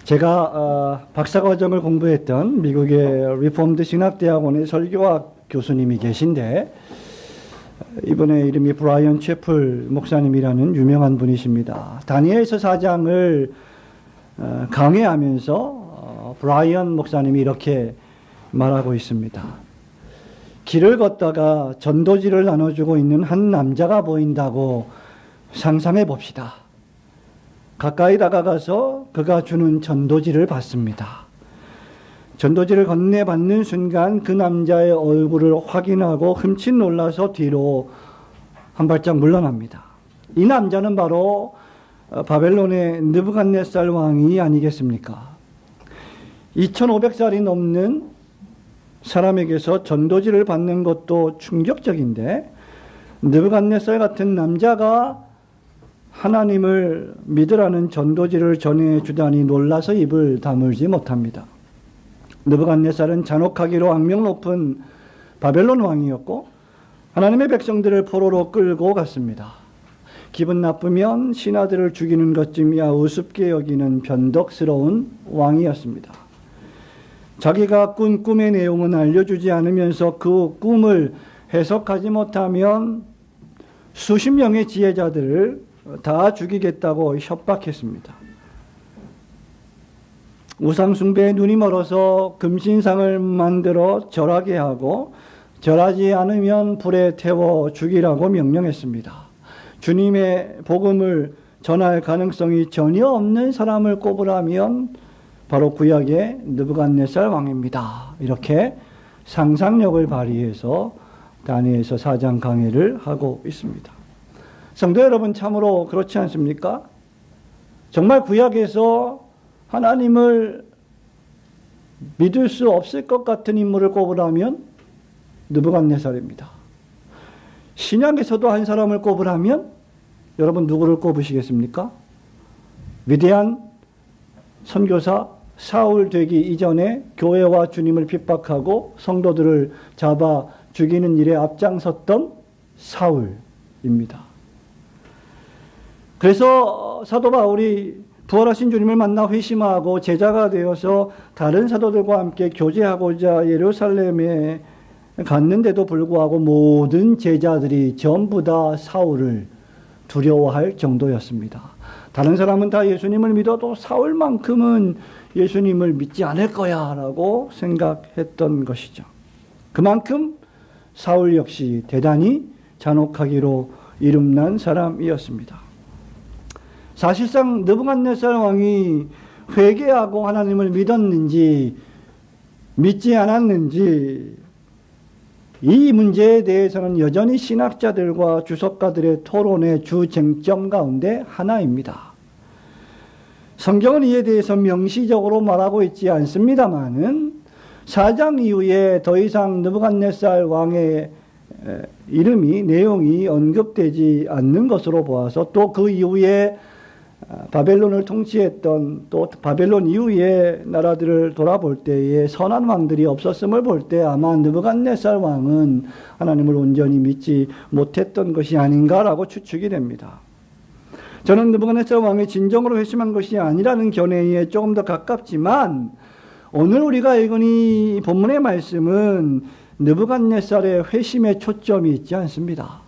제가 박사과정을 공부했던 미국의 리폼드 신학대학원의 설교학 교수님이 계신데, 이번에 이름이 브라이언 채플 목사님이라는 유명한 분이십니다. 다니엘서 4장을 강해하면서 브라이언 목사님이 이렇게 말하고 있습니다. 길을 걷다가 전도지를 나눠주고 있는 한 남자가 보인다고 상상해 봅시다. 가까이 다가가서 그가 주는 전도지를 받습니다. 전도지를 건네받는 순간 그 남자의 얼굴을 확인하고 흠칫 놀라서 뒤로 한 발짝 물러납니다. 이 남자는 바로 바벨론의 느부갓네살 왕이 아니겠습니까? 2500살이 넘는 사람에게서 전도지를 받는 것도 충격적인데, 느부갓네살 같은 남자가 하나님을 믿으라는 전도지를 전해주다니 놀라서 입을 다물지 못합니다. 느부갓네살은 잔혹하기로 악명 높은 바벨론 왕이었고, 하나님의 백성들을 포로로 끌고 갔습니다. 기분 나쁘면 신하들을 죽이는 것쯤이야 우습게 여기는 변덕스러운 왕이었습니다. 자기가 꾼 꿈의 내용은 알려주지 않으면서 그 꿈을 해석하지 못하면 수십 명의 지혜자들을 다 죽이겠다고 협박했습니다. 우상숭배에 눈이 멀어서 금신상을 만들어 절하게 하고, 절하지 않으면 불에 태워 죽이라고 명령했습니다. 주님의 복음을 전할 가능성이 전혀 없는 사람을 꼽으라면 바로 구약의 느부갓네살 왕입니다. 이렇게 상상력을 발휘해서 다니엘서 4장 강해를 하고 있습니다. 성도 여러분, 참으로 그렇지 않습니까? 정말 구약에서 하나님을 믿을 수 없을 것 같은 인물을 꼽으라면 느부갓네살입니다. 신약에서도 한 사람을 꼽으라면 여러분 누구를 꼽으시겠습니까? 위대한 선교사 사울 되기 이전에 교회와 주님을 핍박하고 성도들을 잡아 죽이는 일에 앞장섰던 사울입니다. 그래서 사도 바울이 부활하신 주님을 만나 회심하고 제자가 되어서 다른 사도들과 함께 교제하고자 예루살렘에 갔는데도 불구하고 모든 제자들이 전부 다 사울을 두려워할 정도였습니다. 다른 사람은 다 예수님을 믿어도 사울만큼은 예수님을 믿지 않을 거야 라고 생각했던 것이죠. 그만큼 사울 역시 대단히 잔혹하기로 이름난 사람이었습니다. 사실상 느부갓네살 왕이 회개하고 하나님을 믿었는지 믿지 않았는지 이 문제에 대해서는 여전히 신학자들과 주석가들의 토론의 주 쟁점 가운데 하나입니다. 성경은 이에 대해서 명시적으로 말하고 있지 않습니다만은 4장 이후에 더 이상 느부갓네살 왕의 이름이 내용이 언급되지 않는 것으로 보아서, 또 그 이후에 바벨론을 통치했던 또 바벨론 이후의 나라들을 돌아볼 때에 선한 왕들이 없었음을 볼 때 아마 느부갓네살 왕은 하나님을 온전히 믿지 못했던 것이 아닌가라고 추측이 됩니다. 저는 느부갓네살 왕이 진정으로 회심한 것이 아니라는 견해에 조금 더 가깝지만, 오늘 우리가 읽은 이 본문의 말씀은 느부갓네살의 회심에 초점이 있지 않습니다.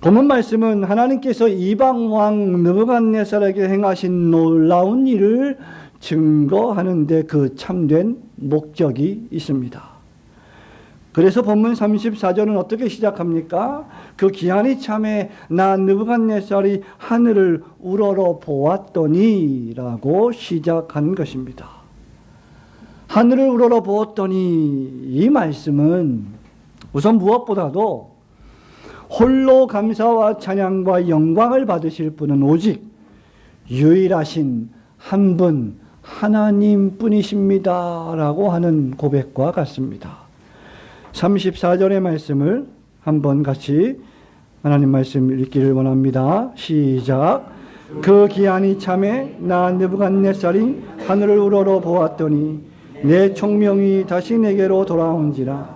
본문 말씀은 하나님께서 이방 왕 느부갓네살에게 행하신 놀라운 일을 증거하는 데 그 참된 목적이 있습니다. 그래서 본문 34절은 어떻게 시작합니까? 그 기한이 참에 나 느부갓네살이 하늘을 우러러 보았더니 라고 시작한 것입니다. 하늘을 우러러 보았더니, 이 말씀은 우선 무엇보다도 홀로 감사와 찬양과 영광을 받으실 분은 오직 유일하신 한 분 하나님 뿐이십니다 라고 하는 고백과 같습니다. 34절의 말씀을 한번 같이 하나님 말씀 읽기를 원합니다. 시작. 그 기한이 참에 나 느부갓네살이 하늘을 우러러 보았더니 내 총명이 다시 내게로 돌아온지라.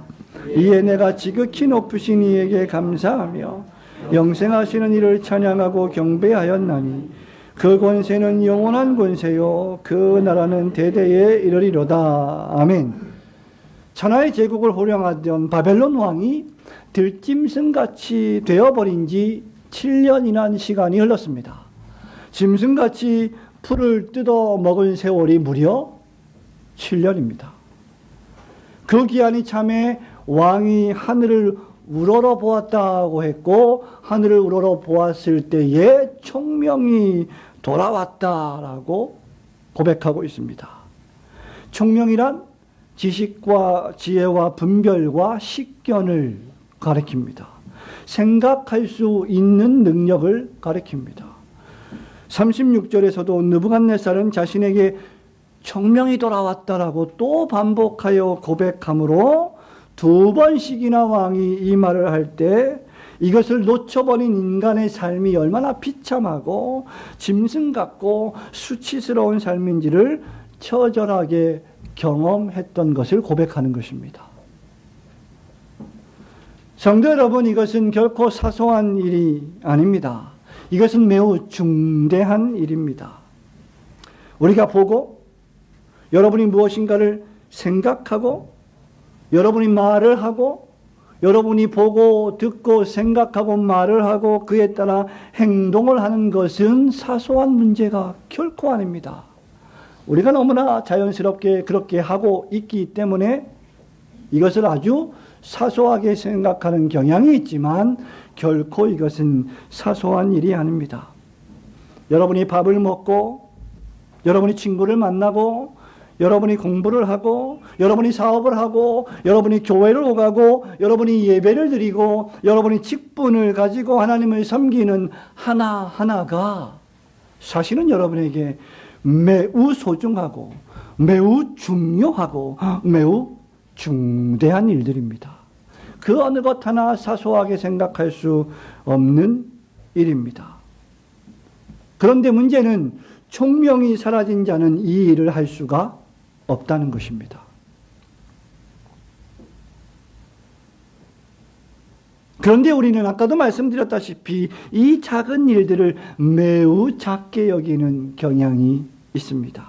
이에 내가 지극히 높으신 이에게 감사하며 영생하시는 이를 찬양하고 경배하였나니 그 권세는 영원한 권세요 그 나라는 대대에 이르리로다. 아멘. 천하의 제국을 호령하던 바벨론 왕이 들짐승같이 되어버린 지 7년이나 시간이 흘렀습니다. 짐승같이 풀을 뜯어 먹은 세월이 무려 7년입니다. 그 기한이 참에 왕이 하늘을 우러러 보았다고 했고, 하늘을 우러러 보았을 때에 총명이 돌아왔다라고 고백하고 있습니다. 총명이란 지식과 지혜와 분별과 식견을 가리킵니다. 생각할 수 있는 능력을 가리킵니다. 36절에서도 느부갓네살은 자신에게 총명이 돌아왔다라고 또 반복하여 고백하므로 2번씩이나 왕이 이 말을 할 때 이것을 놓쳐버린 인간의 삶이 얼마나 비참하고 짐승 같고 수치스러운 삶인지를 처절하게 경험했던 것을 고백하는 것입니다. 성도 여러분, 이것은 결코 사소한 일이 아닙니다. 이것은 매우 중대한 일입니다. 우리가 보고 여러분이 무엇인가를 생각하고 여러분이 말을 하고 여러분이 보고 듣고 생각하고 말을 하고 그에 따라 행동을 하는 것은 사소한 문제가 결코 아닙니다. 우리가 너무나 자연스럽게 그렇게 하고 있기 때문에 이것을 아주 사소하게 생각하는 경향이 있지만 결코 이것은 사소한 일이 아닙니다. 여러분이 밥을 먹고 여러분이 친구를 만나고 여러분이 공부를 하고 여러분이 사업을 하고 여러분이 교회를 오가고 여러분이 예배를 드리고 여러분이 직분을 가지고 하나님을 섬기는 하나하나가 사실은 여러분에게 매우 소중하고 매우 중요하고 매우 중대한 일들입니다. 그 어느 것 하나 사소하게 생각할 수 없는 일입니다. 그런데 문제는 총명이 사라진 자는 이 일을 할 수가 없다는 것입니다. 그런데 우리는 아까도 말씀드렸다시피 이 작은 일들을 매우 작게 여기는 경향이 있습니다.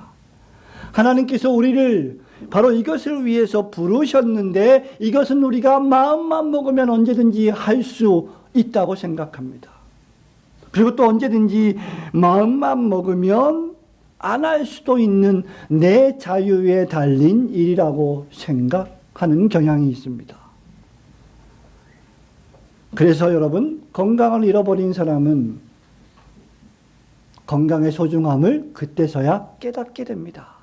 하나님께서 우리를 바로 이것을 위해서 부르셨는데 이것은 우리가 마음만 먹으면 언제든지 할 수 있다고 생각합니다. 그리고 또 언제든지 마음만 먹으면 안 할 수도 있는 내 자유에 달린 일이라고 생각하는 경향이 있습니다. 그래서 여러분, 건강을 잃어버린 사람은 건강의 소중함을 그때서야 깨닫게 됩니다.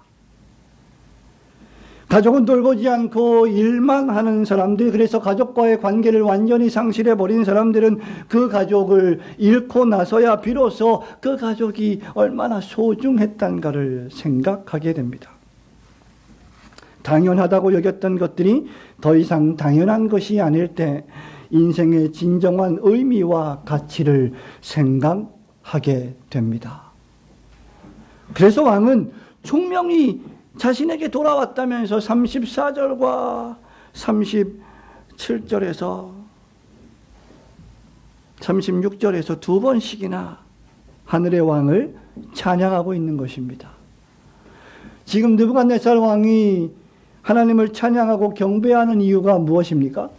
가족은 돌보지 않고 일만 하는 사람들, 그래서 가족과의 관계를 완전히 상실해버린 사람들은 그 가족을 잃고 나서야 비로소 그 가족이 얼마나 소중했단가를 생각하게 됩니다. 당연하다고 여겼던 것들이 더 이상 당연한 것이 아닐 때 인생의 진정한 의미와 가치를 생각하게 됩니다. 그래서 왕은 총명이 자신에게 돌아왔다면서 34절과 37절에서 36절에서 2번씩이나 하늘의 왕을 찬양하고 있는 것입니다. 지금 느부갓네살 왕이 하나님을 찬양하고 경배하는 이유가 무엇입니까?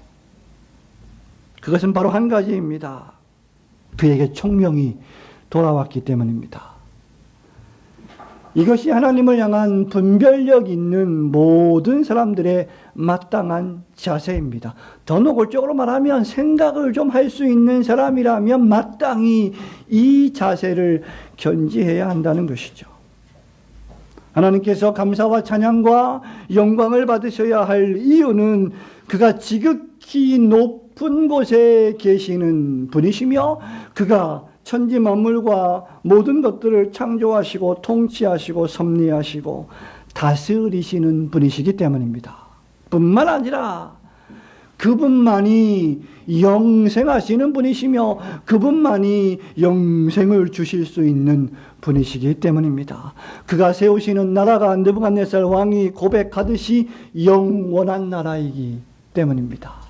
그것은 바로 한 가지입니다. 그에게 총명이 돌아왔기 때문입니다. 이것이 하나님을 향한 분별력 있는 모든 사람들의 마땅한 자세입니다. 더 노골적으로 말하면 생각을 좀 할 수 있는 사람이라면 마땅히 이 자세를 견지해야 한다는 것이죠. 하나님께서 감사와 찬양과 영광을 받으셔야 할 이유는 그가 지극히 높은 곳에 계시는 분이시며 그가 천지 만물과 모든 것들을 창조하시고 통치하시고 섭리하시고 다스리시는 분이시기 때문입니다. 뿐만 아니라 그분만이 영생하시는 분이시며 그분만이 영생을 주실 수 있는 분이시기 때문입니다. 그가 세우시는 나라가 느부갓네살 왕이 고백하듯이 영원한 나라이기 때문입니다.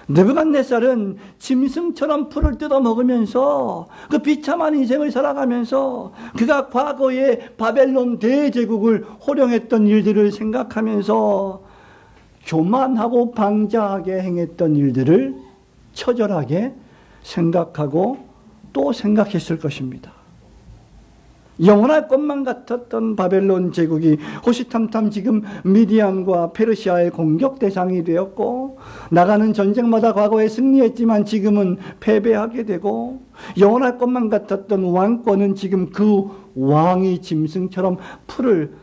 느부갓네살은 짐승처럼 풀을 뜯어 먹으면서 그 비참한 인생을 살아가면서 그가 과거에 바벨론 대제국을 호령했던 일들을 생각하면서 교만하고 방자하게 행했던 일들을 처절하게 생각하고 또 생각했을 것입니다. 영원할 것만 같았던 바벨론 제국이 호시탐탐 지금 미디안과 페르시아의 공격 대상이 되었고, 나가는 전쟁마다 과거에 승리했지만 지금은 패배하게 되고, 영원할 것만 같았던 왕권은 지금 그 왕이 짐승처럼 풀을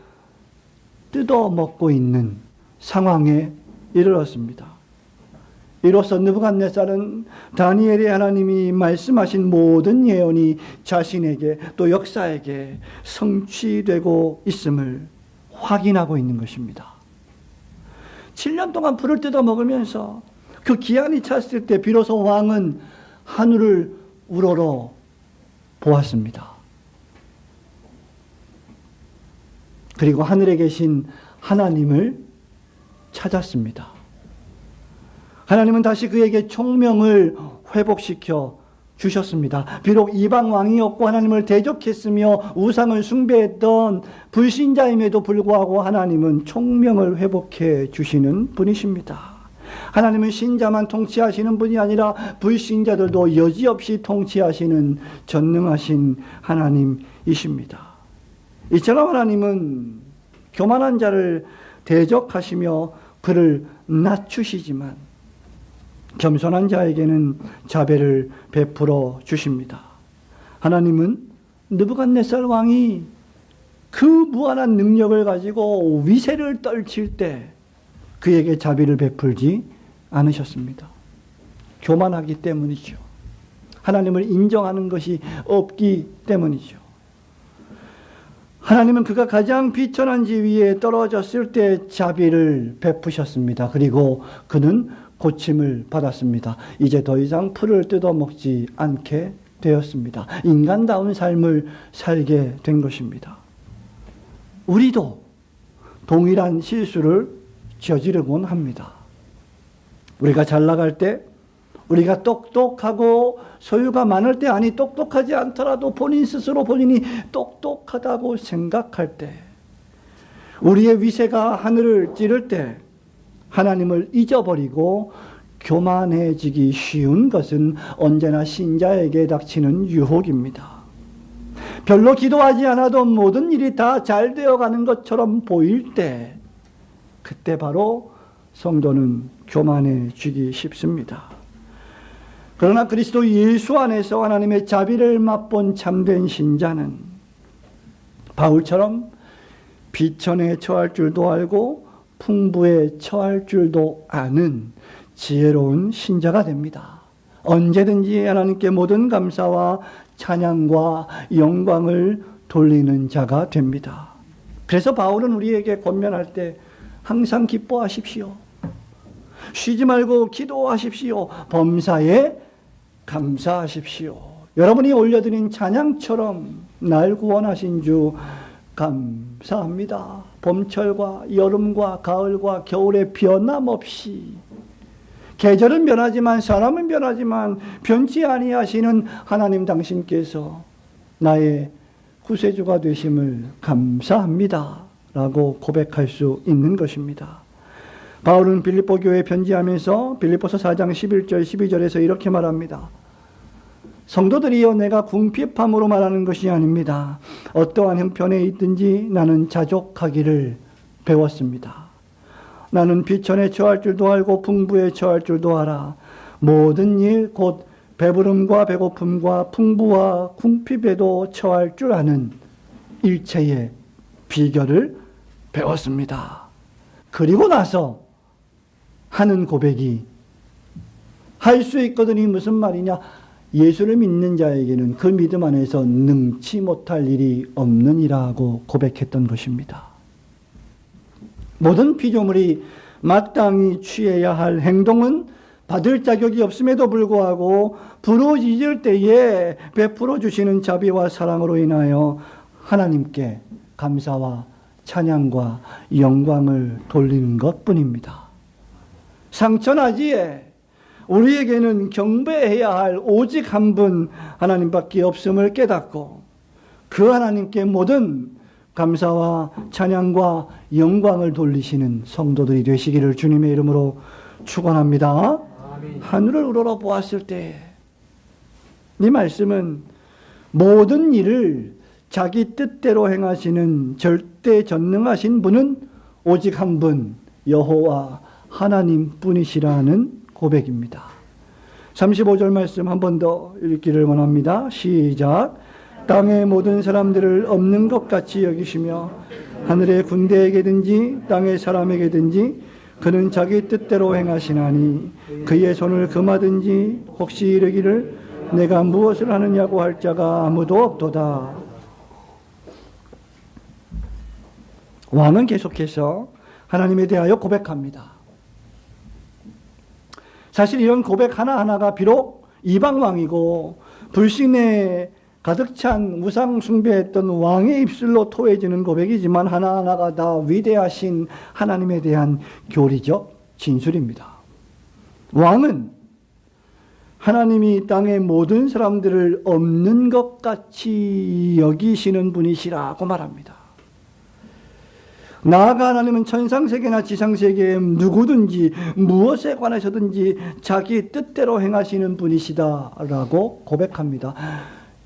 뜯어먹고 있는 상황에 이르렀습니다. 이로써 느부갓네살은 다니엘의 하나님이 말씀하신 모든 예언이 자신에게 또 역사에게 성취되고 있음을 확인하고 있는 것입니다. 7년 동안 불을 뜯어 먹으면서 그 기한이 찼을 때 비로소 왕은 하늘을 우러러 보았습니다. 그리고 하늘에 계신 하나님을 찾았습니다. 하나님은 다시 그에게 총명을 회복시켜 주셨습니다. 비록 이방 왕이었고 하나님을 대적했으며 우상을 숭배했던 불신자임에도 불구하고 하나님은 총명을 회복해 주시는 분이십니다. 하나님은 신자만 통치하시는 분이 아니라 불신자들도 여지없이 통치하시는 전능하신 하나님이십니다. 이처럼 하나님은 교만한 자를 대적하시며 그를 낮추시지만 겸손한 자에게는 자비를 베풀어 주십니다. 하나님은 느부갓네살 왕이 그 무한한 능력을 가지고 위세를 떨칠 때 그에게 자비를 베풀지 않으셨습니다. 교만하기 때문이죠. 하나님을 인정하는 것이 없기 때문이죠. 하나님은 그가 가장 비천한 지위에 떨어졌을 때 자비를 베푸셨습니다. 그리고 그는 고침을 받았습니다. 이제 더 이상 풀을 뜯어먹지 않게 되었습니다. 인간다운 삶을 살게 된 것입니다. 우리도 동일한 실수를 저지르곤 합니다. 우리가 잘 나갈 때, 우리가 똑똑하고 소유가 많을 때, 아니 똑똑하지 않더라도 본인 스스로 본인이 똑똑하다고 생각할 때, 우리의 위세가 하늘을 찌를 때 하나님을 잊어버리고 교만해지기 쉬운 것은 언제나 신자에게 닥치는 유혹입니다. 별로 기도하지 않아도 모든 일이 다 잘 되어가는 것처럼 보일 때, 그때 바로 성도는 교만해지기 쉽습니다. 그러나 그리스도 예수 안에서 하나님의 자비를 맛본 참된 신자는 바울처럼 비천에 처할 줄도 알고 풍부에 처할 줄도 아는 지혜로운 신자가 됩니다. 언제든지 하나님께 모든 감사와 찬양과 영광을 돌리는 자가 됩니다. 그래서 바울은 우리에게 권면할 때 항상 기뻐하십시오. 쉬지 말고 기도하십시오. 범사에 감사하십시오. 여러분이 올려드린 찬양처럼 날 구원하신 주 감사합니다. 봄철과 여름과 가을과 겨울에 변함없이, 계절은 변하지만 사람은 변하지만 변치 아니하시는 하나님 당신께서 나의 구세주가 되심을 감사합니다 라고 고백할 수 있는 것입니다. 바울은 빌립보 교회에 편지하면서 빌립보서 4장 11절 12절에서 이렇게 말합니다. 성도들이여, 내가 궁핍함으로 말하는 것이 아닙니다. 어떠한 형편에 있든지 나는 자족하기를 배웠습니다. 나는 비천에 처할 줄도 알고 풍부에 처할 줄도 알아. 모든 일 곧 배부름과 배고픔과 풍부와 궁핍에도 처할 줄 아는 일체의 비결을 배웠습니다. 그리고 나서 하는 고백이 할 수 있거든이 무슨 말이냐? 예수를 믿는 자에게는 그 믿음 안에서 능치 못할 일이 없느니라고 고백했던 것입니다. 모든 피조물이 마땅히 취해야 할 행동은 받을 자격이 없음에도 불구하고 부르짖을 때에 베풀어 주시는 자비와 사랑으로 인하여 하나님께 감사와 찬양과 영광을 돌리는 것뿐입니다. 상처나지에 우리에게는 경배해야 할 오직 한 분 하나님밖에 없음을 깨닫고 그 하나님께 모든 감사와 찬양과 영광을 돌리시는 성도들이 되시기를 주님의 이름으로 축원합니다. 하늘을 우러러 보았을 때 이 말씀은 모든 일을 자기 뜻대로 행하시는 절대 전능하신 분은 오직 한 분 여호와 하나님뿐이시라는 고백입니다. 35절 말씀 한 번 더 읽기를 원합니다. 시작. 땅의 모든 사람들을 없는 것 같이 여기시며 하늘의 군대에게든지 땅의 사람에게든지 그는 자기 뜻대로 행하시나니 그의 손을 금하든지 혹시 이르기를 내가 무엇을 하느냐고 할 자가 아무도 없도다. 왕은 계속해서 하나님에 대하여 고백합니다. 사실 이런 고백 하나하나가 비록 이방왕이고 불신에 가득 찬 우상 숭배했던 왕의 입술로 토해지는 고백이지만 하나하나가 다 위대하신 하나님에 대한 교리적 진술입니다. 왕은 하나님이 땅의 모든 사람들을 없는 것 같이 여기시는 분이시라고 말합니다. 나아가 하나님은 천상세계나 지상세계에 누구든지 무엇에 관해서든지 자기 뜻대로 행하시는 분이시다라고 고백합니다.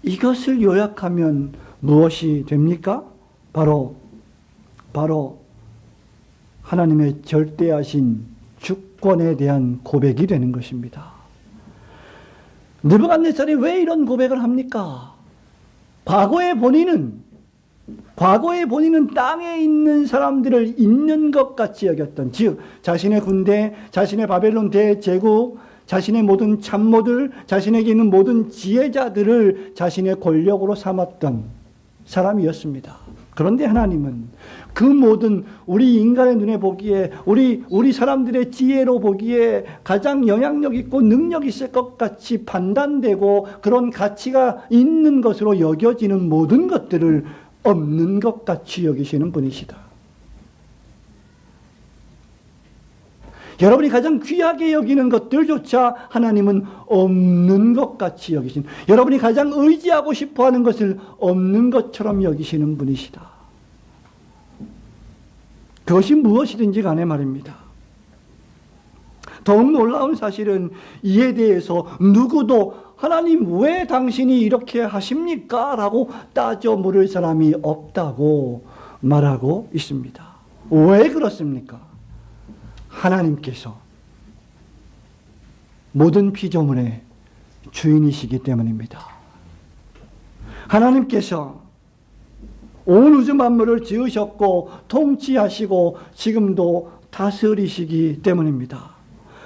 이것을 요약하면 무엇이 됩니까? 바로 하나님의 절대하신 주권에 대한 고백이 되는 것입니다. 느부갓네살이 왜 이런 고백을 합니까? 과거의 본인은 땅에 있는 사람들을 있는 것 같이 여겼던, 즉 자신의 군대, 자신의 바벨론 대제국, 자신의 모든 참모들, 자신에게 있는 모든 지혜자들을 자신의 권력으로 삼았던 사람이었습니다. 그런데 하나님은 그 모든 우리 인간의 눈에 보기에 우리 사람들의 지혜로 보기에 가장 영향력 있고 능력 있을 것 같이 판단되고 그런 가치가 있는 것으로 여겨지는 모든 것들을 없는 것 같이 여기시는 분이시다. 여러분이 가장 귀하게 여기는 것들조차 하나님은 없는 것 같이 여기신, 여러분이 가장 의지하고 싶어하는 것을 없는 것처럼 여기시는 분이시다. 그것이 무엇이든지 간에 말입니다. 더욱 놀라운 사실은 이에 대해서 누구도 하나님 왜 당신이 이렇게 하십니까? 라고 따져 물을 사람이 없다고 말하고 있습니다. 왜 그렇습니까? 하나님께서 모든 피조물의 주인이시기 때문입니다. 하나님께서 온 우주 만물을 지으셨고 통치하시고 지금도 다스리시기 때문입니다.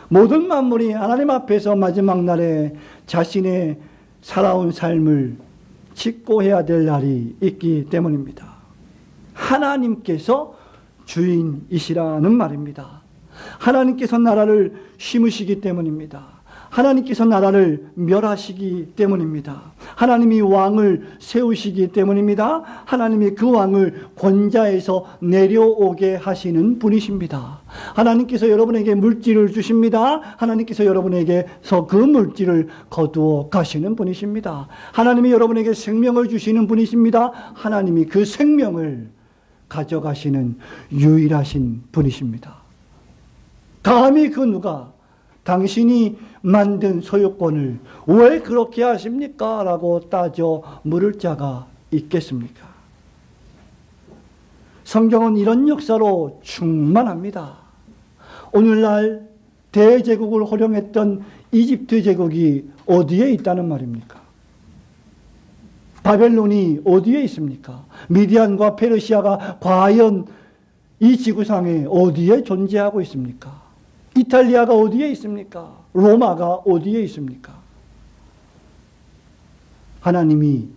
모든 만물이 하나님 앞에서 마지막 날에 자신의 살아온 삶을 직고해야 될 날이 있기 때문입니다. 하나님께서 주인이시라는 말입니다. 하나님께서 나라를 심으시기 때문입니다. 하나님께서 나라를 멸하시기 때문입니다. 하나님이 왕을 세우시기 때문입니다. 하나님이 그 왕을 권자에서 내려오게 하시는 분이십니다. 하나님께서 여러분에게 물질을 주십니다. 하나님께서 여러분에게서 그 물질을 거두어 가시는 분이십니다. 하나님이 여러분에게 생명을 주시는 분이십니다. 하나님이 그 생명을 가져가시는 유일하신 분이십니다. 감히 그 누가 당신이 만든 소유권을 왜 그렇게 하십니까? 라고 따져 물을 자가 있겠습니까? 성경은 이런 역사로 충만합니다. 오늘날 대제국을 호령했던 이집트 제국이 어디에 있다는 말입니까? 바벨론이 어디에 있습니까? 미디안과 페르시아가 과연 이 지구상에 어디에 존재하고 있습니까? 이탈리아가 어디에 있습니까? 로마가 어디에 있습니까? 하나님이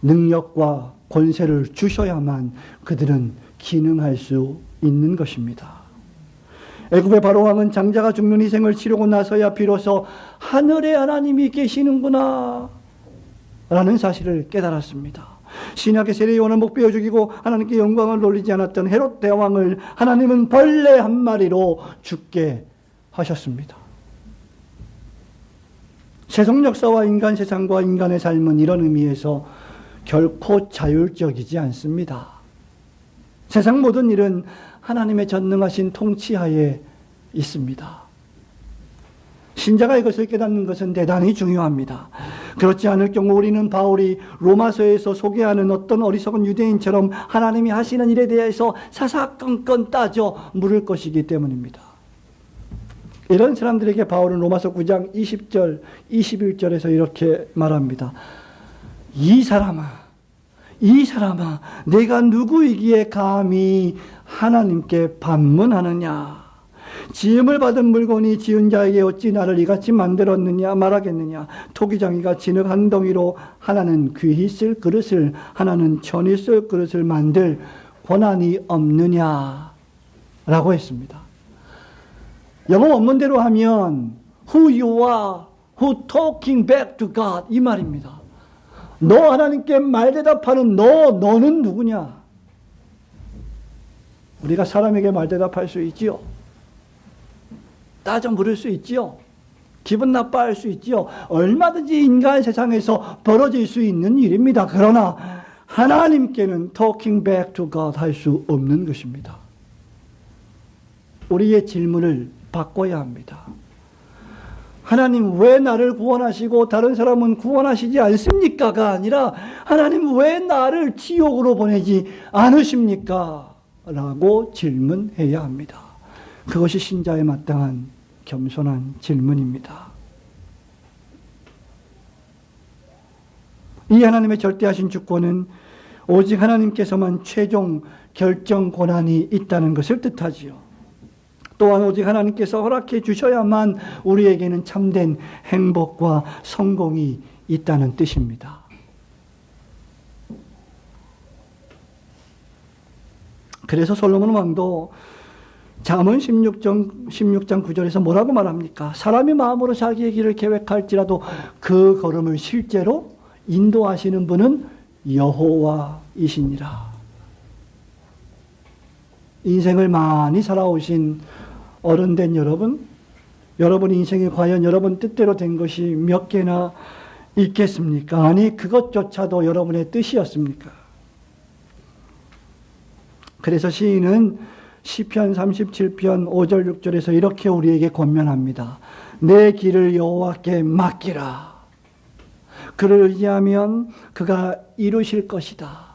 능력과 권세를 주셔야만 그들은 기능할 수 있는 것입니다. 애굽의 바로왕은 장자가 죽는 희생을 치르고 나서야 비로소 하늘에 하나님이 계시는구나 라는 사실을 깨달았습니다. 신약의 세례 요한을 목베어 죽이고 하나님께 영광을 돌리지 않았던 헤롯 대왕을 하나님은 벌레 한 마리로 죽게 하셨습니다. 세속 역사와 인간 세상과 인간의 삶은 이런 의미에서 결코 자율적이지 않습니다. 세상 모든 일은 하나님의 전능하신 통치하에 있습니다. 신자가 이것을 깨닫는 것은 대단히 중요합니다. 그렇지 않을 경우 우리는 바울이 로마서에서 소개하는 어떤 어리석은 유대인처럼 하나님이 하시는 일에 대해서 사사건건 따져 물을 것이기 때문입니다. 이런 사람들에게 바울은 로마서 9장 20절, 21절에서 이렇게 말합니다. 이 사람아, 내가 누구이기에 감히 하나님께 반문하느냐? 지음을 받은 물건이 지은 자에게 어찌 나를 이같이 만들었느냐 말하겠느냐? 토기장이가 진흙 한 덩이로 하나는 귀히 쓸 그릇을, 하나는 천히 쓸 그릇을 만들 권한이 없느냐? 라고 했습니다. 영어 원문대로 하면 Who you are, who talking back to God, 이 말입니다. 너 하나님께 말대답하는 너는 누구냐? 우리가 사람에게 말대답할 수 있지요. 따져 물을 수 있지요. 기분 나빠할 수 있지요. 얼마든지 인간 세상에서 벌어질 수 있는 일입니다. 그러나 하나님께는 talking back to God 할 수 없는 것입니다. 우리의 질문을 바꿔야 합니다. 하나님 왜 나를 구원하시고 다른 사람은 구원하시지 않습니까가 아니라 하나님 왜 나를 지옥으로 보내지 않으십니까? 라고 질문해야 합니다. 그것이 신자의 마땅한 겸손한 질문입니다. 이 하나님의 절대하신 주권은 오직 하나님께서만 최종 결정 권한이 있다는 것을 뜻하지요. 또한 오직 하나님께서 허락해 주셔야만 우리에게는 참된 행복과 성공이 있다는 뜻입니다. 그래서 솔로몬 왕도 잠언 16장 9절에서 뭐라고 말합니까? 사람이 마음으로 자기의 길을 계획할지라도 그 걸음을 실제로 인도하시는 분은 여호와이시니라. 인생을 많이 살아오신 어른된 여러분 인생이 과연 여러분 뜻대로 된 것이 몇 개나 있겠습니까? 아니, 그것조차도 여러분의 뜻이었습니까? 그래서 시인은 시편 37편 5절 6절에서 이렇게 우리에게 권면합니다. 내 길을 여호와께 맡기라. 그를 의지하면 그가 이루실 것이다.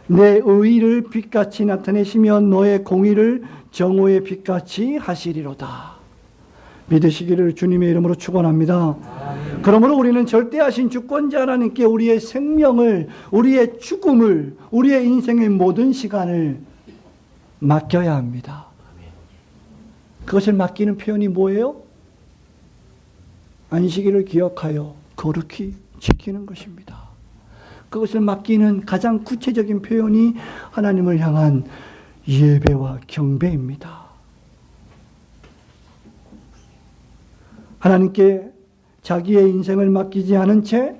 내 의의를 빛같이 나타내시며 너의 공의를 정오의 빛같이 하시리로다. 믿으시기를 주님의 이름으로 축원합니다. 그러므로 우리는 절대하신 주권자 하나님께 우리의 생명을, 우리의 죽음을, 우리의 인생의 모든 시간을 맡겨야 합니다. 그것을 맡기는 표현이 뭐예요? 안식일을 기억하여 거룩히 지키는 것입니다. 그것을 맡기는 가장 구체적인 표현이 하나님을 향한 예배와 경배입니다. 하나님께 자기의 인생을 맡기지 않은 채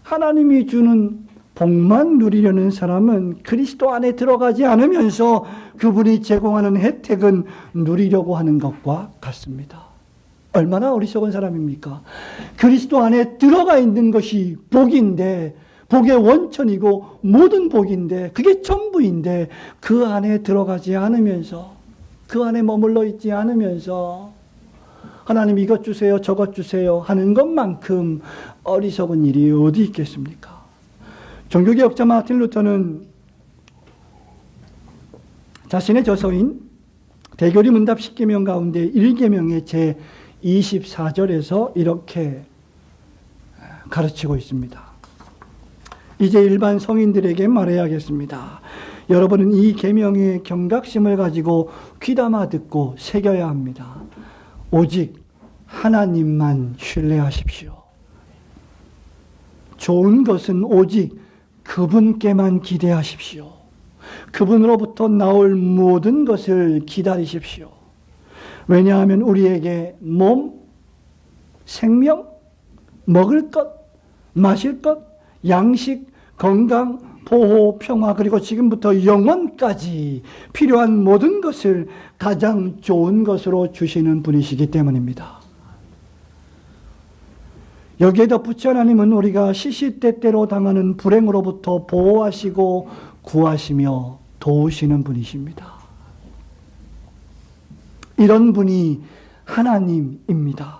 하나님이 주는 복만 누리려는 사람은 그리스도 안에 들어가지 않으면서 그분이 제공하는 혜택은 누리려고 하는 것과 같습니다. 얼마나 어리석은 사람입니까? 그리스도 안에 들어가 있는 것이 복인데, 복의 원천이고 모든 복인데, 그게 전부인데 그 안에 들어가지 않으면서, 그 안에 머물러 있지 않으면서 하나님 이것 주세요 저것 주세요 하는 것만큼 어리석은 일이 어디 있겠습니까? 종교개혁자 마틴 루터는 자신의 저서인 대교리 문답 10계명 가운데 1계명의 제 24절에서 이렇게 가르치고 있습니다. 이제 일반 성인들에게 말해야겠습니다. 여러분은 이 계명의 경각심을 가지고 귀담아 듣고 새겨야 합니다. 오직 하나님만 신뢰하십시오. 좋은 것은 오직 그분께만 기대하십시오. 그분으로부터 나올 모든 것을 기다리십시오. 왜냐하면 우리에게 몸, 생명, 먹을 것, 마실 것, 양식, 건강, 보호, 평화, 그리고 지금부터 영원까지 필요한 모든 것을 가장 좋은 것으로 주시는 분이시기 때문입니다. 여기에 덧붙여 하나님은 우리가 시시때때로 당하는 불행으로부터 보호하시고 구하시며 도우시는 분이십니다. 이런 분이 하나님입니다.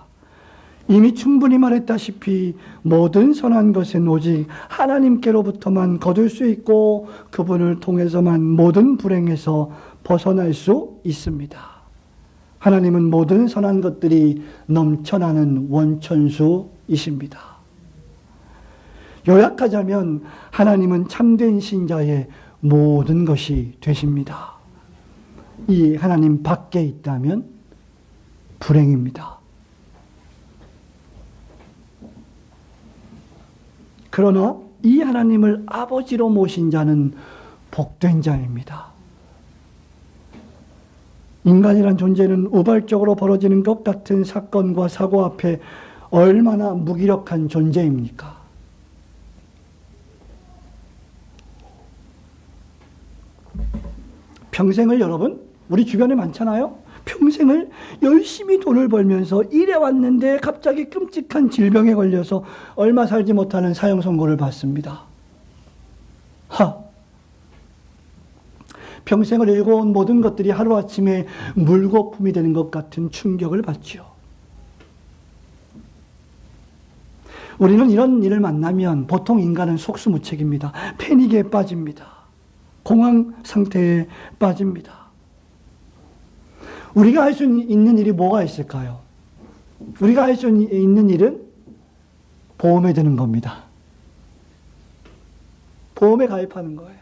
이미 충분히 말했다시피 모든 선한 것은 오직 하나님께로부터만 거둘 수 있고 그분을 통해서만 모든 불행에서 벗어날 수 있습니다. 하나님은 모든 선한 것들이 넘쳐나는 원천수이십니다. 요약하자면 하나님은 참된 신자의 모든 것이 되십니다. 이 하나님 밖에 있다면 불행입니다. 그러나 이 하나님을 아버지로 모신 자는 복된 자입니다. 인간이란 존재는 우발적으로 벌어지는 것 같은 사건과 사고 앞에 얼마나 무기력한 존재입니까? 평생을 여러분, 우리 주변에 많잖아요? 평생을 열심히 돈을 벌면서 일해왔는데 갑자기 끔찍한 질병에 걸려서 얼마 살지 못하는 사형 선고를 받습니다. 평생을 일궈온 모든 것들이 하루아침에 물거품이 되는 것 같은 충격을 받죠. 우리는 이런 일을 만나면 보통 인간은 속수무책입니다. 패닉에 빠집니다. 공황 상태에 빠집니다. 우리가 할 수 있는 일이 뭐가 있을까요? 우리가 할 수 있는 일은 보험에 드는 겁니다. 보험에 가입하는 거예요.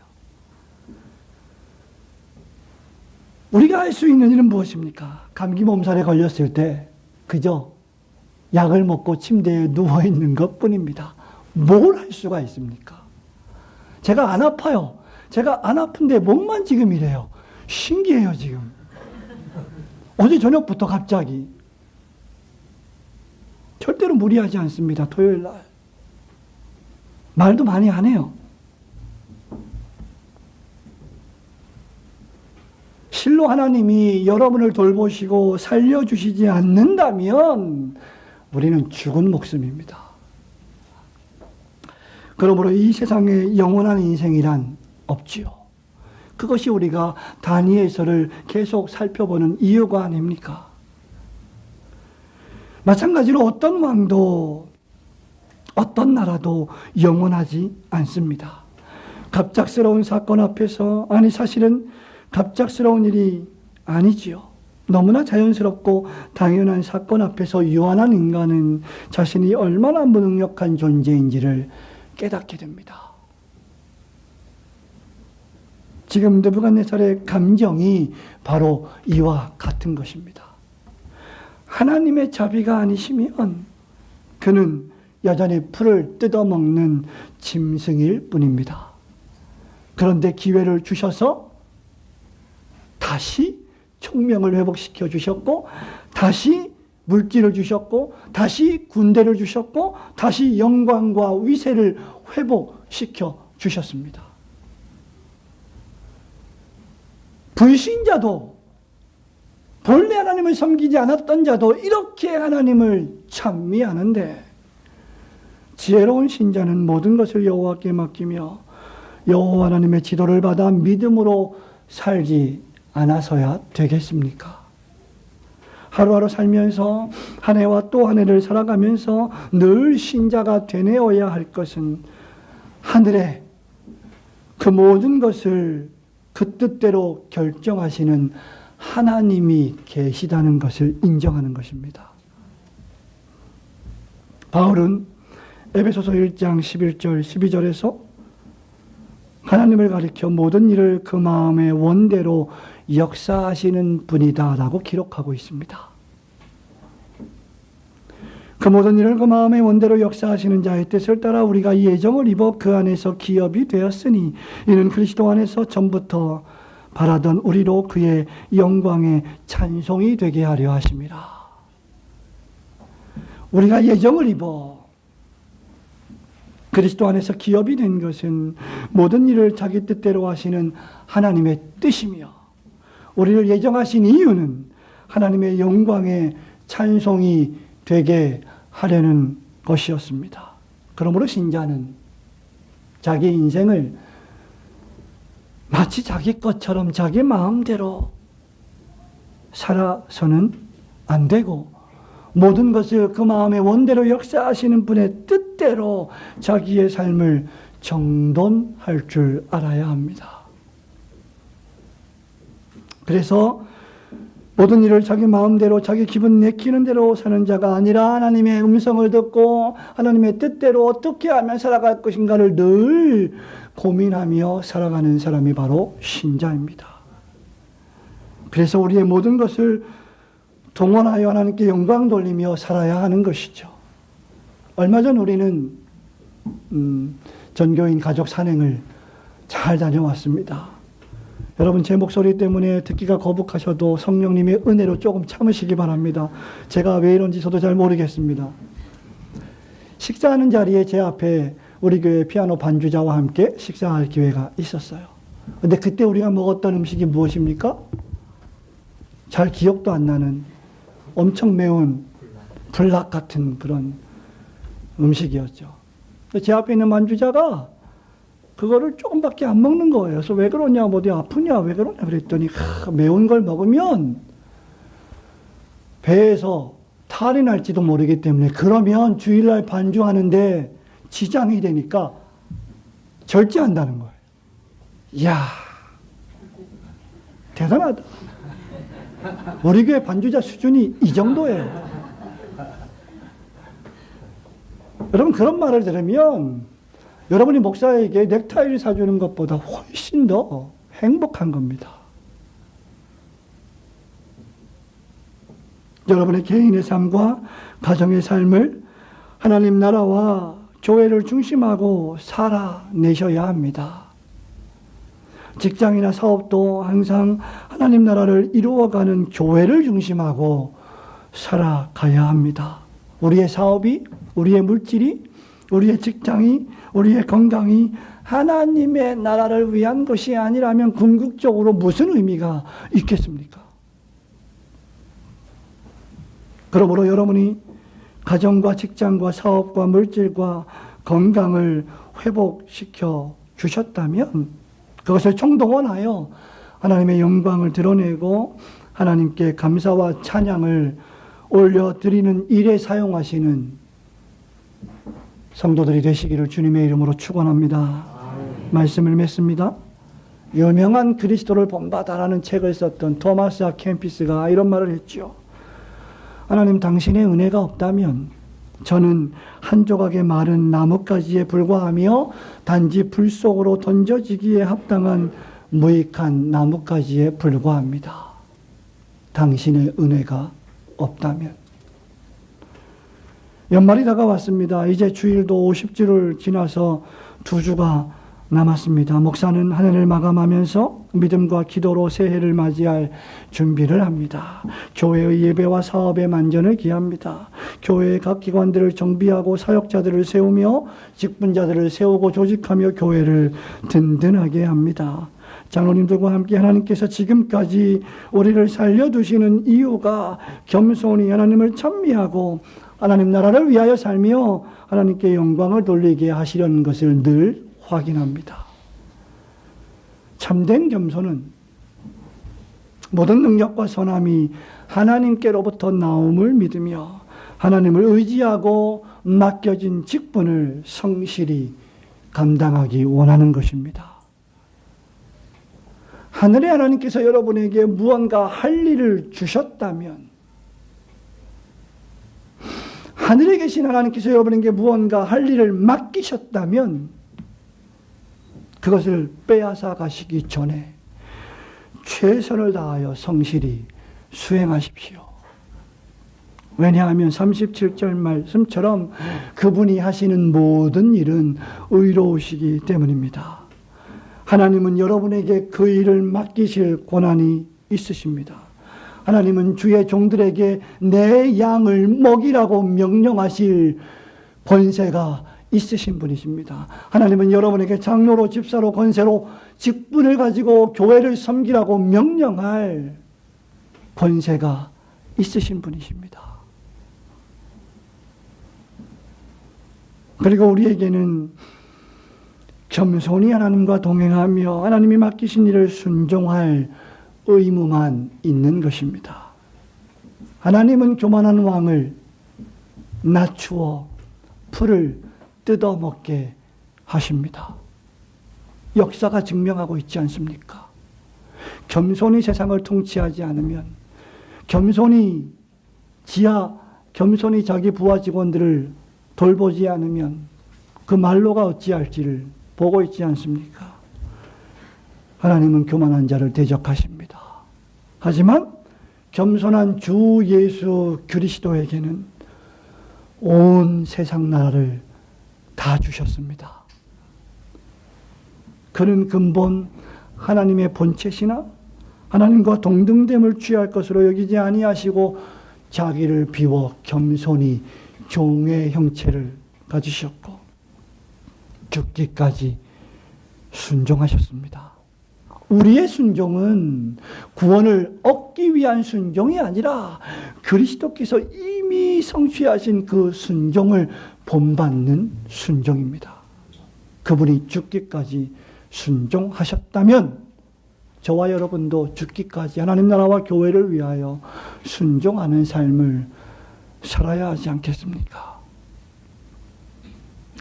우리가 할 수 있는 일은 무엇입니까? 감기 몸살에 걸렸을 때 그저 약을 먹고 침대에 누워있는 것뿐입니다. 뭘 할 수가 있습니까? 제가 안 아파요. 제가 안 아픈데 몸만 지금 이래요. 신기해요, 지금. 어제 저녁부터 갑자기. 절대로 무리하지 않습니다. 토요일 날. 말도 많이 안 해요. 실로 하나님이 여러분을 돌보시고 살려주시지 않는다면 우리는 죽은 목숨입니다. 그러므로 이 세상에 영원한 인생이란 없지요. 그것이 우리가 다니엘서를 계속 살펴보는 이유가 아닙니까? 마찬가지로 어떤 왕도 어떤 나라도 영원하지 않습니다. 갑작스러운 사건 앞에서, 아니 사실은 갑작스러운 일이 아니지요. 너무나 자연스럽고 당연한 사건 앞에서 유한한 인간은 자신이 얼마나 무능력한 존재인지를 깨닫게 됩니다. 지금 느부갓네살의 감정이 바로 이와 같은 것입니다. 하나님의 자비가 아니시면 그는 여전히 풀을 뜯어먹는 짐승일 뿐입니다. 그런데 기회를 주셔서 다시 총명을 회복시켜 주셨고, 다시 물질을 주셨고, 다시 군대를 주셨고, 다시 영광과 위세를 회복시켜 주셨습니다. 불신자도, 본래 하나님을 섬기지 않았던 자도 이렇게 하나님을 찬미하는데, 지혜로운 신자는 모든 것을 여호와께 맡기며 여호와 하나님의 지도를 받아 믿음으로 살지 않아서야 되겠습니까? 하루하루 살면서 한 해와 또 한 해를 살아가면서 늘 신자가 되뇌어야 할 것은 하늘에 그 모든 것을 그 뜻대로 결정하시는 하나님이 계시다는 것을 인정하는 것입니다. 바울은 에베소서 1장 11절 12절에서 하나님을 가리켜 모든 일을 그 마음의 원대로 역사하시는 분이다 라고 기록하고 있습니다. 그 모든 일을 그 마음의 원대로 역사하시는 자의 뜻을 따라 우리가 예정을 입어 그 안에서 기업이 되었으니 이는 그리스도 안에서 전부터 바라던 우리로 그의 영광의 찬송이 되게 하려 하심이라. 우리가 예정을 입어 그리스도 안에서 기업이 된 것은 모든 일을 자기 뜻대로 하시는 하나님의 뜻이며, 우리를 예정하신 이유는 하나님의 영광의 찬송이 되게 하려는 것이었습니다. 그러므로 신자는 자기 인생을 마치 자기 것처럼 자기 마음대로 살아서는 안 되고, 모든 것을 그 마음의 원대로 역사하시는 분의 뜻대로 자기의 삶을 정돈할 줄 알아야 합니다. 그래서 모든 일을 자기 마음대로 자기 기분 내키는 대로 사는 자가 아니라 하나님의 음성을 듣고 하나님의 뜻대로 어떻게 하면 살아갈 것인가를 늘 고민하며 살아가는 사람이 바로 신자입니다. 그래서 우리의 모든 것을 동원하여 하나님께 영광 돌리며 살아야 하는 것이죠. 얼마 전 우리는 전교인 가족 산행을 잘 다녀왔습니다. 여러분, 제 목소리 때문에 듣기가 거북하셔도 성령님의 은혜로 조금 참으시기 바랍니다. 제가 왜 이런지 저도 잘 모르겠습니다. 식사하는 자리에 제 앞에 우리 교회 피아노 반주자와 함께 식사할 기회가 있었어요. 근데 그때 우리가 먹었던 음식이 무엇입니까? 잘 기억도 안 나는 엄청 매운 불락 같은 그런 음식이었죠. 제 앞에 있는 반주자가 그거를 조금밖에 안 먹는 거예요. 그래서 왜 그러냐, 뭐 어디 아프냐, 왜 그러냐 그랬더니 매운 걸 먹으면 배에서 탈이 날지도 모르기 때문에, 그러면 주일날 반주하는데 지장이 되니까 절제한다는 거예요. 이야, 대단하다. 우리 교회 반주자 수준이 이 정도예요. 여러분, 그런 말을 들으면 여러분이 목사에게 넥타이를 사주는 것보다 훨씬 더 행복한 겁니다. 여러분의 개인의 삶과 가정의 삶을 하나님 나라와 교회를 중심하고 살아내셔야 합니다. 직장이나 사업도 항상 하나님 나라를 이루어가는 교회를 중심하고 살아가야 합니다. 우리의 사업이, 우리의 물질이, 우리의 직장이, 우리의 건강이 하나님의 나라를 위한 것이 아니라면 궁극적으로 무슨 의미가 있겠습니까? 그러므로 여러분이 가정과 직장과 사업과 물질과 건강을 회복시켜 주셨다면 그것을 총동원하여 하나님의 영광을 드러내고 하나님께 감사와 찬양을 올려드리는 일에 사용하시는 성도들이 되시기를 주님의 이름으로 축원합니다. 말씀을 맺습니다. 유명한 그리스도를 본받아라는 책을 썼던 토마스 아 캠피스가 이런 말을 했죠. 하나님, 당신의 은혜가 없다면 저는 한 조각의 마른 나뭇가지에 불과하며 단지 불 속으로 던져지기에 합당한 무익한 나뭇가지에 불과합니다. 당신의 은혜가 없다면. 연말이 다가왔습니다. 이제 주일도 50주를 지나서 2주가 남았습니다. 목사는 한 해를 마감하면서 믿음과 기도로 새해를 맞이할 준비를 합니다. 교회의 예배와 사업의 만전을 기합니다. 교회의 각 기관들을 정비하고 사역자들을 세우며 직분자들을 세우고 조직하며 교회를 든든하게 합니다. 장로님들과 함께 하나님께서 지금까지 우리를 살려두시는 이유가 겸손히 하나님을 찬미하고 하나님 나라를 위하여 살며 하나님께 영광을 돌리게 하시려는 것을 늘 확인합니다. 참된 겸손은 모든 능력과 선함이 하나님께로부터 나옴을 믿으며 하나님을 의지하고 맡겨진 직분을 성실히 감당하기 원하는 것입니다. 하늘의 하나님께서 여러분에게 무언가 할 일을 주셨다면, 하늘에 계신 하나님께서 여러분에게 무언가 할 일을 맡기셨다면 그것을 빼앗아 가시기 전에 최선을 다하여 성실히 수행하십시오. 왜냐하면 37절 말씀처럼 그분이 하시는 모든 일은 의로우시기 때문입니다. 하나님은 여러분에게 그 일을 맡기실 권한이 있으십니다. 하나님은 주의 종들에게 내 양을 먹이라고 명령하실 권세가 있으신 분이십니다. 하나님은 여러분에게 장로로, 집사로, 권세로 직분을 가지고 교회를 섬기라고 명령할 권세가 있으신 분이십니다. 그리고 우리에게는 겸손히 하나님과 동행하며 하나님이 맡기신 일을 순종할 의무만 있는 것입니다. 하나님은 교만한 왕을 낮추어 풀을 뜯어먹게 하십니다. 역사가 증명하고 있지 않습니까? 겸손히 세상을 통치하지 않으면, 겸손히 자기 부하 직원들을 돌보지 않으면 그 말로가 어찌할지를 보고 있지 않습니까? 하나님은 교만한 자를 대적하십니다. 하지만 겸손한 주 예수 그리스도에게는 온 세상 나라를 다 주셨습니다. 그는 근본 하나님의 본체시나 하나님과 동등됨을 취할 것으로 여기지 아니하시고 자기를 비워 겸손히 종의 형체를 가지셨고 죽기까지 순종하셨습니다. 우리의 순종은 구원을 얻기 위한 순종이 아니라 그리스도께서 이미 성취하신 그 순종을 본받는 순종입니다. 그분이 죽기까지 순종하셨다면 저와 여러분도 죽기까지 하나님 나라와 교회를 위하여 순종하는 삶을 살아야 하지 않겠습니까?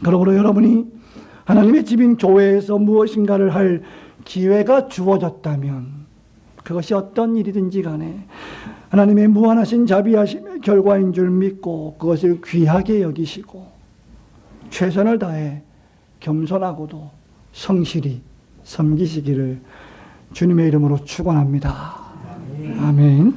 그러므로 여러분이 하나님의 집인 교회에서 무엇인가를 할 기회가 주어졌다면 그것이 어떤 일이든지 간에 하나님의 무한하신 자비하심의 결과인 줄 믿고 그것을 귀하게 여기시고 최선을 다해 겸손하고도 성실히 섬기시기를 주님의 이름으로 축원합니다. 아멘.